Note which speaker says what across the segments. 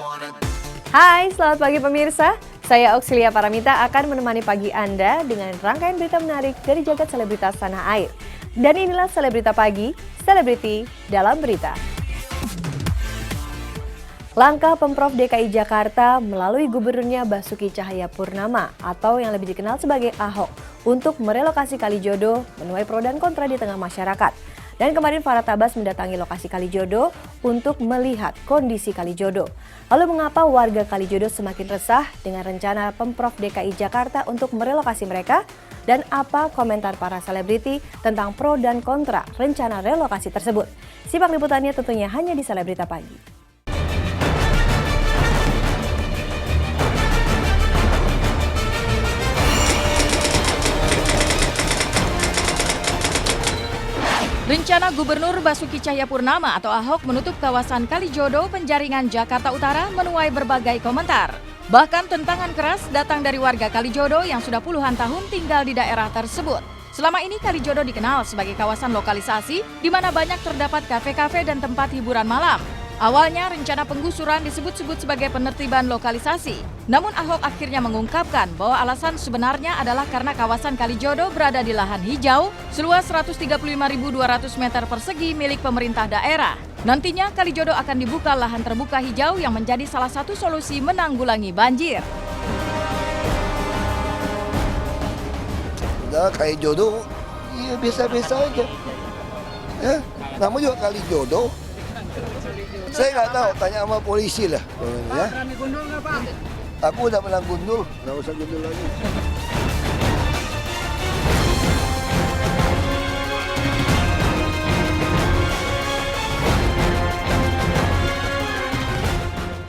Speaker 1: Hai, selamat pagi pemirsa. Saya Auxilia Paramita akan menemani pagi Anda dengan rangkaian berita menarik dari jagat selebritas tanah air. Dan inilah Selebrita Pagi, selebriti dalam berita. Langkah Pemprov DKI Jakarta melalui Gubernurnya Basuki Cahayapurnama atau yang lebih dikenal sebagai Ahok untuk merelokasi Kalijodo menuai pro dan kontra di tengah masyarakat. Dan kemarin Farhad Abbas mendatangi lokasi Kalijodo untuk melihat kondisi Kalijodo. Lalu mengapa warga Kalijodo semakin resah dengan rencana Pemprov DKI Jakarta untuk merelokasi mereka? Dan apa komentar para selebriti tentang pro dan kontra rencana relokasi tersebut? Simak liputannya tentunya hanya di Selebrita Pagi.
Speaker 2: Rencana Gubernur Basuki Cahayapurnama atau Ahok menutup kawasan Kalijodo, Penjaringan, Jakarta Utara menuai berbagai komentar. Bahkan tentangan keras datang dari warga Kalijodo yang sudah puluhan tahun tinggal di daerah tersebut. Selama ini Kalijodo dikenal sebagai kawasan lokalisasi di mana banyak terdapat kafe-kafe dan tempat hiburan malam. Awalnya rencana penggusuran disebut-sebut sebagai penertiban lokalisasi. Namun Ahok akhirnya mengungkapkan bahwa alasan sebenarnya adalah karena kawasan Kalijodo berada di lahan hijau seluas 135.200 meter persegi milik pemerintah daerah. Nantinya Kalijodo akan dibuka lahan terbuka hijau yang menjadi salah satu solusi menanggulangi banjir.
Speaker 3: Nah, Kalijodo, iya biasa-biasa aja. Ya, namanya juga Kalijodo. Saya nggak tahu, tanya sama polisi lah. Ya.
Speaker 4: Berani gundul nggak Pak?
Speaker 3: Aku udah pernah gundul, nggak usah gundul lagi.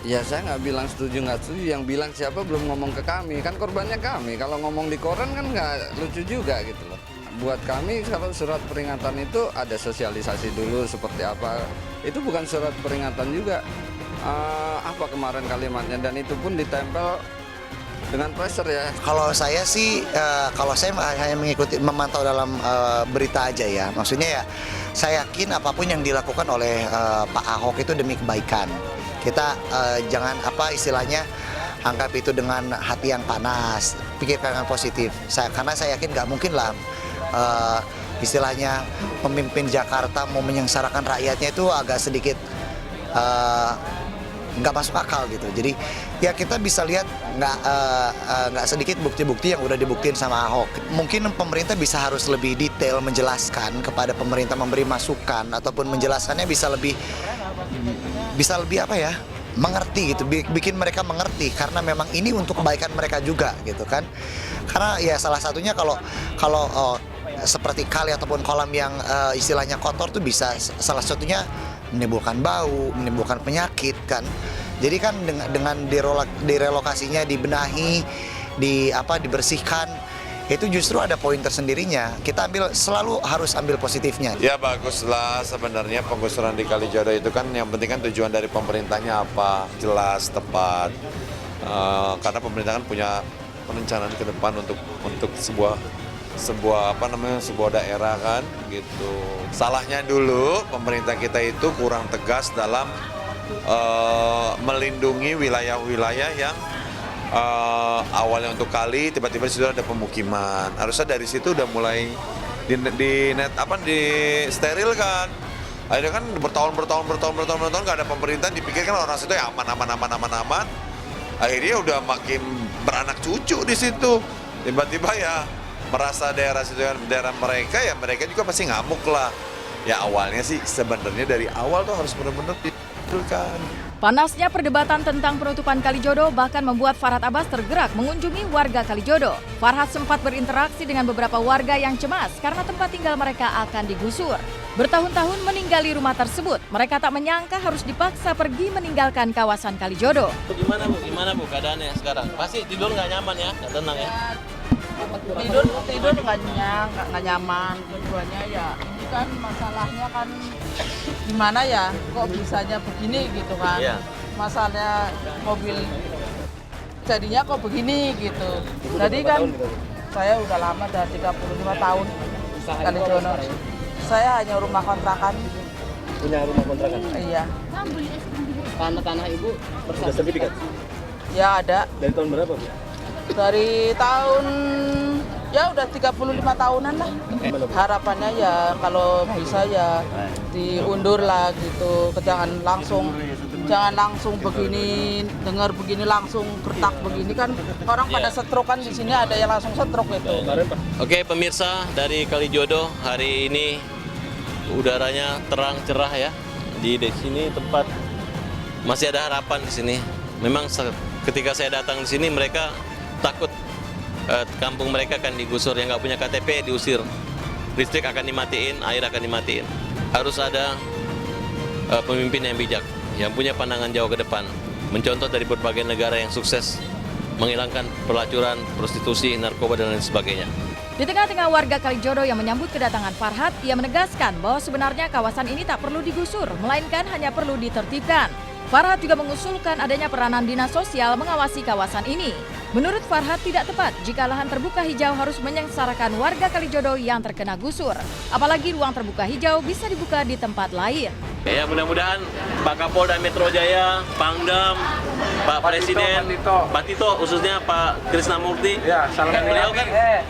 Speaker 5: Ya saya nggak bilang setuju nggak setuju, yang bilang siapa belum ngomong ke kami, kan korbannya kami. Kalau ngomong di koran kan nggak lucu juga gitu loh. Buat kami kalau surat peringatan itu ada sosialisasi dulu seperti apa. Itu bukan surat peringatan juga. Apa kemarin kalimatnya, dan itu pun ditempel dengan pressure ya.
Speaker 6: Kalau saya sih, kalau saya hanya mengikuti, memantau dalam berita aja ya. Maksudnya ya, saya yakin apapun yang dilakukan oleh Pak Ahok itu demi kebaikan. Kita jangan istilahnya anggap itu dengan hati yang panas, pikirkan yang positif. Karena saya yakin nggak mungkin lah istilahnya pemimpin Jakarta mau menyengsarakan rakyatnya itu agak sedikit nggak masuk akal gitu. Jadi ya kita bisa lihat nggak sedikit bukti-bukti yang udah dibuktiin sama Ahok. Mungkin pemerintah bisa harus lebih detail menjelaskan kepada pemerintah, memberi masukan ataupun menjelaskannya bisa lebih mengerti gitu, bikin mereka mengerti karena memang ini untuk kebaikan mereka juga gitu kan. Karena ya salah satunya kalau seperti kali ataupun kolam yang istilahnya kotor tuh bisa salah satunya menimbulkan bau, menimbulkan penyakit kan. Jadi kan dengan direlokasinya, dibenahi, dibersihkan, itu justru ada poin tersendirinya. Kita selalu harus ambil positifnya.
Speaker 7: Ya baguslah sebenarnya penggusuran di Kalijodo itu kan yang penting kan tujuan dari pemerintahnya apa, jelas, tepat. Karena pemerintah kan punya perencanaan ke depan untuk sebuah daerah kan gitu. Salahnya dulu pemerintah kita itu kurang tegas dalam melindungi wilayah-wilayah yang awalnya untuk kali, tiba-tiba di situ ada pemukiman. Harusnya dari situ udah mulai disterilkan. Akhirnya kan bertahun nggak ada pemerintahan, dipikirkan orang situ ya aman. Akhirnya udah makin beranak cucu di situ. Tiba-tiba ya merasa daerah situ daerah mereka, ya mereka juga pasti ngamuk lah. Ya awalnya sih sebenarnya dari awal tuh harus benar-benar dibetulkan.
Speaker 2: Panasnya perdebatan tentang penutupan Kalijodo bahkan membuat Farhad Abbas tergerak mengunjungi warga Kalijodo. Farhad sempat berinteraksi dengan beberapa warga yang cemas karena tempat tinggal mereka akan digusur. Bertahun-tahun meninggali rumah tersebut, mereka tak menyangka harus dipaksa pergi meninggalkan kawasan Kalijodo.
Speaker 8: Gimana bu keadaannya sekarang? Pasti tidur nggak nyaman ya, nggak tenang ya?
Speaker 4: Tidur nggak nyaman. Tujuannya ya ini kan masalahnya kan gimana ya, kok bisanya begini gitu kan.
Speaker 8: Iya.
Speaker 4: Masalahnya mobil jadinya kok begini gitu. Jadi kan saya udah lama, udah 35 tahun Kalijodo. Saya hanya rumah kontrakan
Speaker 8: punya rumah kontrakan.
Speaker 4: Iya.
Speaker 8: Tanah ibu sudah sertifikat?
Speaker 4: Ya ada.
Speaker 8: Dari tahun berapa, Bu?
Speaker 4: Dari tahun ya udah 35 tahunan lah. Harapannya ya kalau bisa ya diundur lah gitu. Jangan langsung begini, dengar begini langsung gertak begini kan orang pada stroke kan di sini ada yang langsung stroke itu.
Speaker 8: Oke, pemirsa dari Kalijodo, hari ini udaranya terang cerah ya. Di sini tempat masih ada harapan di sini. Memang ketika saya datang di sini mereka takut kampung mereka akan digusur, yang nggak punya KTP diusir, listrik akan dimatiin, air akan dimatiin. Harus ada pemimpin yang bijak, yang punya pandangan jauh ke depan, mencontoh dari berbagai negara yang sukses menghilangkan pelacuran, prostitusi, narkoba dan lain sebagainya.
Speaker 2: Di tengah-tengah warga Kalijodo yang menyambut kedatangan Farhad, ia menegaskan bahwa sebenarnya kawasan ini tak perlu digusur, melainkan hanya perlu ditertibkan. Farhad juga mengusulkan adanya peranan dinas sosial mengawasi kawasan ini. Menurut Farhad tidak tepat jika lahan terbuka hijau harus menyengsarakan warga Kalijodo yang terkena gusur. Apalagi ruang terbuka hijau bisa dibuka di tempat lain.
Speaker 8: Ya, mudah-mudahan Pak Kapolda Metro Jaya, Pangdam, Pak Presiden, Pak Tito, khususnya Pak Krisnamurti, beliau kan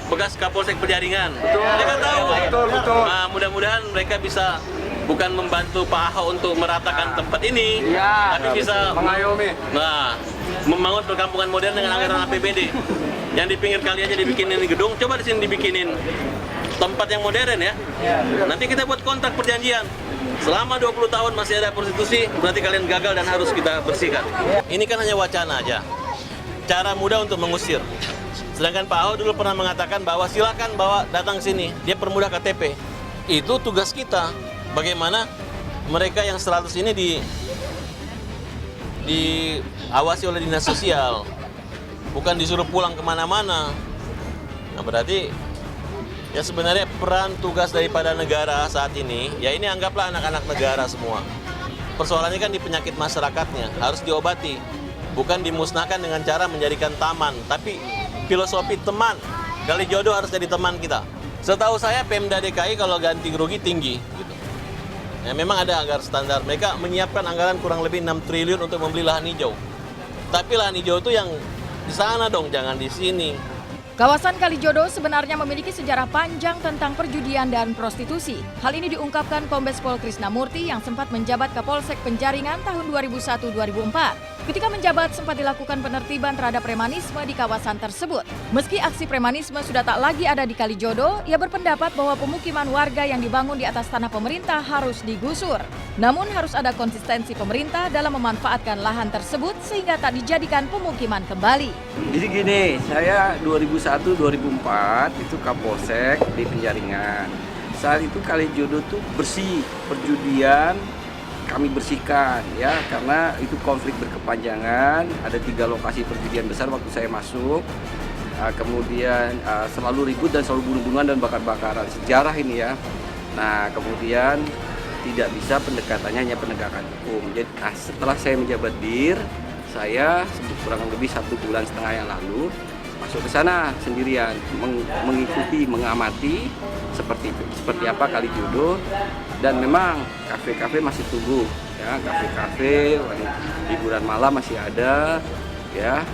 Speaker 8: bekas Kapolsek Penjaringan. Mereka tahu. Betul. Nah, mudah-mudahan mereka bisa bukan membantu Pak Ahok untuk meratakan tempat ini, tapi bisa mengayomi. Nah, membangun perkampungan modern dengan anggaran APBD. Yang di pinggir kali aja dibikinin gedung, coba di sini dibikinin tempat yang modern ya. Nanti kita buat kontrak perjanjian. Selama 20 tahun masih ada prostitusi, berarti kalian gagal dan harus kita bersihkan. Ini kan hanya wacana aja. Cara mudah untuk mengusir. Sedangkan Pak Ahok dulu pernah mengatakan bahwa silakan bawa datang sini, dia permudah KTP. Itu tugas kita. Bagaimana mereka yang 100 ini diawasi oleh dinas sosial, bukan disuruh pulang kemana-mana. Nah, berarti ya sebenarnya peran tugas daripada negara saat ini, ya ini anggaplah anak-anak negara semua. Persoalannya kan di penyakit masyarakatnya, harus diobati. Bukan dimusnahkan dengan cara menjadikan taman, tapi filosofi teman. Kalijodo harus jadi teman kita. Setahu saya Pemda DKI kalau ganti rugi tinggi. Gitu. Ya, memang ada anggaran standar. Mereka menyiapkan anggaran kurang lebih 6 triliun untuk membeli lahan hijau. Tapi lahan hijau itu yang di sana dong, jangan di sini.
Speaker 2: Kawasan Kalijodo sebenarnya memiliki sejarah panjang tentang perjudian dan prostitusi. Hal ini diungkapkan Kombes Pol Krisnamurti yang sempat menjabat Kapolsek Penjaringan tahun 2001-2004. Ketika menjabat sempat dilakukan penertiban terhadap premanisme di kawasan tersebut. Meski aksi premanisme sudah tak lagi ada di Kalijodo, ia berpendapat bahwa pemukiman warga yang dibangun di atas tanah pemerintah harus digusur. Namun harus ada konsistensi pemerintah dalam memanfaatkan lahan tersebut sehingga tak dijadikan pemukiman kembali.
Speaker 9: Jadi gini, saya 2001-2004 itu Kapolsek di Penjaringan. Saat itu Kalijodo tuh bersih, perjudian kami bersihkan ya, karena itu konflik berkepanjangan. Ada 3 lokasi perjudian besar waktu saya masuk. Kemudian selalu ribut dan selalu bunuh-bunuhan dan bakar-bakaran. Sejarah ini ya. Nah, kemudian tidak bisa pendekatannya hanya penegakan hukum. Jadi setelah saya menjabat dir, saya kurang lebih 1,5 bulan yang lalu masuk ke sana sendirian, mengikuti, mengamati seperti apa Kalijodo, dan memang kafe-kafe masih tumbuh ya, kafe-kafe, hiburan malam masih ada ya,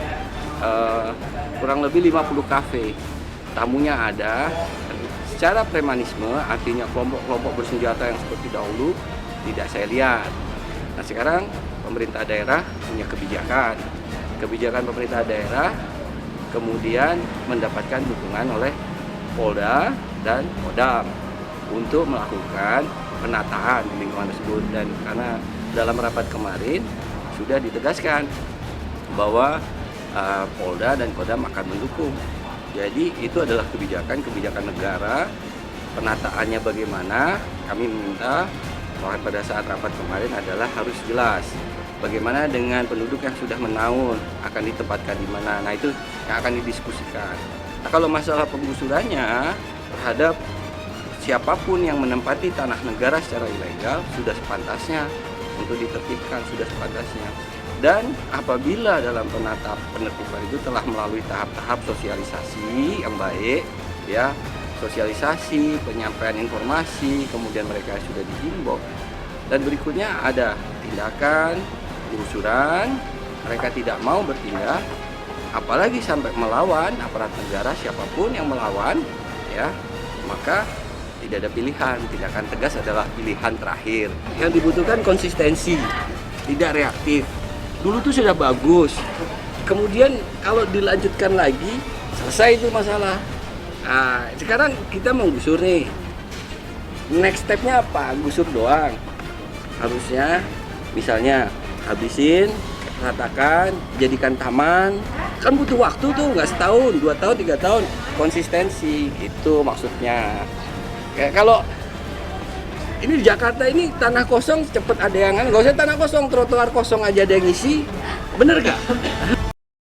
Speaker 9: kurang lebih 50 kafe, tamunya ada. Secara premanisme, artinya kelompok-kelompok bersenjata yang seperti dahulu tidak saya lihat. Nah, sekarang pemerintah daerah punya kebijakan pemerintah daerah, kemudian mendapatkan dukungan oleh Polda dan Kodam untuk melakukan penataan di lingkungan tersebut. Dan karena dalam rapat kemarin sudah ditegaskan bahwa Polda dan Kodam akan mendukung. Jadi itu adalah kebijakan negara. Penataannya bagaimana, kami meminta pada saat rapat kemarin adalah harus jelas. Bagaimana dengan penduduk yang sudah menaun, akan ditempatkan di mana. Nah, itu yang akan didiskusikan. Nah, kalau masalah penggusurannya terhadap siapapun yang menempati tanah negara secara ilegal sudah sepantasnya untuk ditertibkan, sudah sepantasnya. Dan apabila dalam penertiban itu telah melalui tahap-tahap sosialisasi yang baik, ya, sosialisasi, penyampaian informasi, kemudian mereka sudah dihimbau, Dan berikutnya ada tindakan, pengusuran, mereka tidak mau bertindak, apalagi sampai melawan aparat negara, siapapun yang melawan, ya, maka tidak ada pilihan. Tindakan tegas adalah pilihan terakhir. Yang dibutuhkan konsistensi, tidak reaktif. Dulu tuh sudah bagus, kemudian kalau dilanjutkan lagi, selesai itu masalah. Nah, sekarang kita mau gusur nih. Next stepnya apa? Gusur doang. Harusnya misalnya habisin, ratakan, jadikan taman. Kan butuh waktu tuh, nggak setahun, 2 tahun, 3 tahun. Konsistensi, itu maksudnya. Kayak kalau ini di Jakarta ini tanah kosong cepet ada yang nggak usah tanah kosong, trotoar kosong aja ada yang ngisi, bener gak?